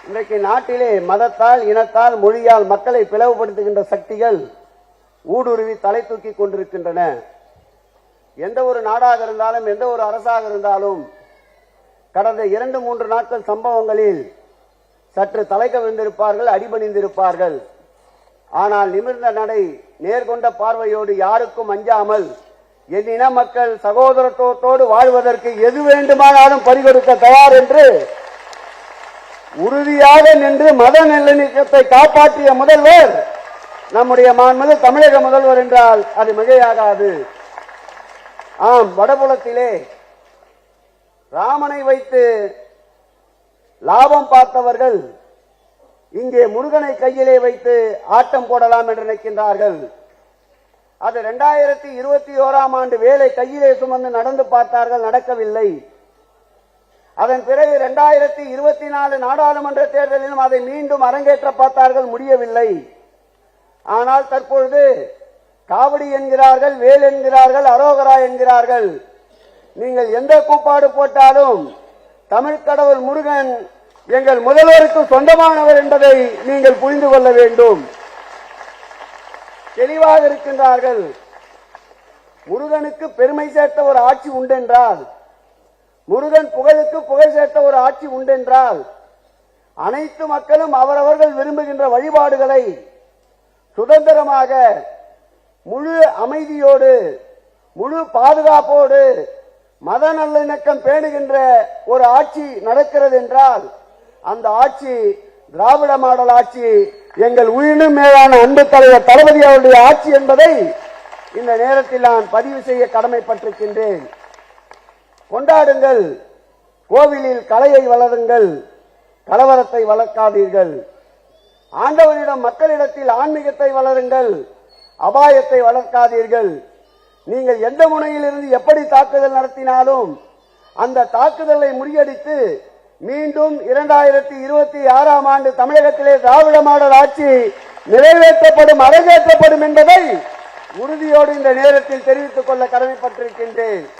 இன்றைக்கு நாட்டிலே மதத்தால், இனத்தால், மொழியால் மக்களை பிளவுபடுத்துகின்ற சக்திகள் ஊடுருவி தலை தூக்கி கொண்டிருக்கின்றன. எந்த ஒரு நாடாக இருந்தாலும், எந்த ஒரு அரசாக இருந்தாலும், கடந்த 2-3 நாட்கள் சம்பவங்களில் சற்று தலை கவிழ்ந்திருப்பார்கள், அடிபணிந்திருப்பார்கள். ஆனால் நிமிர்ந்த நடை, நேர்கொண்ட பார்வையோடு, யாருக்கும் அஞ்சாமல், என் இன மக்கள் சகோதரத்துவத்தோடு வாழ்வதற்கு எது வேண்டுமானாலும் பறிகொடுக்க தயார் என்று உறுதியாக நின்று மத நல்லிணக்கத்தை காப்பாற்றிய முதல்வர் நம்முடைய மாண்புமிகு தமிழக முதல்வர் என்றால் அது மிகையாகாது. ஆம், வடபுலத்திலே ராமனை வைத்து லாபம் பார்த்தவர்கள் இங்கே முருகனை கையிலே வைத்து ஆட்டம் போடலாம் என்று நினைக்கின்றார்கள். அது 2021ஆம் ஆண்டு வேலை கையிலே சுமந்து நடந்து பார்த்தார்கள், நடக்கவில்லை. அதன் பிறகு 2024 நாடாளுமன்ற தேர்தலிலும் அதை மீண்டும் அரங்கேற்ற பார்த்தார்கள், முடியவில்லை. ஆனால் தற்பொழுது காவடி என்கிறார்கள், வேல் என்கிறார்கள், அரோகரா என்கிறார்கள். நீங்கள் எந்த கூப்பாடு போட்டாலும் தமிழ் கடவுள் முருகன் எங்கள் முதல்வருக்கு சொந்தமானவர் என்பதை நீங்கள் புரிந்து கொள்ள வேண்டும். தெளிவாக இருக்கின்றார்கள். முருகனுக்கு பெருமை சேர்த்த ஒரு ஆட்சி உண்டென்றால், முருகன் புகழுக்கு புகழ் சேர்த்த ஒரு ஆட்சி உண்டென்றால், அனைத்து மக்களும் அவரவர்கள் விரும்புகின்ற வழிபாடுகளை சுதந்திரமாக முழு அமைதியோடு, முழு பாதுகாப்போடு, மத நல்லிணக்கம் பேணுகின்ற ஒரு ஆட்சி நடக்கிறது என்றால் அந்த ஆட்சி திராவிட மாடல் ஆட்சி, எங்கள் உயிரினும் மேலான அன்பு தலைவர் தளபதி அவருடைய ஆட்சி என்பதை இந்த நேரத்தில் நான் பதிவு செய்ய கடமைப்பட்டிருக்கின்றேன். கொண்டாடுங்கள், கோவிலில் கலையை வளருங்கள், கலவரத்தை வளர்க்காதீர்கள். ஆண்டவனிடம் மக்களிடத்தில் ஆன்மீகத்தை வளருங்கள், அபாயத்தை வளர்க்காதீர்கள். நீங்கள் எந்த முனையிலிருந்து எப்படி தாக்குதல் நடத்தினாலும் அந்த தாக்குதலை முறியடித்து மீண்டும் 2026ஆம் ஆண்டு தமிழகத்திலே திராவிட மாடல் ஆட்சி நிறைவேற்றப்படும், அரங்கேற்றப்படும் என்பதை உறுதியோடு இந்த நேரத்தில் தெரிவித்துக் கொள்ள கடமைப்பட்டிருக்கின்றேன்.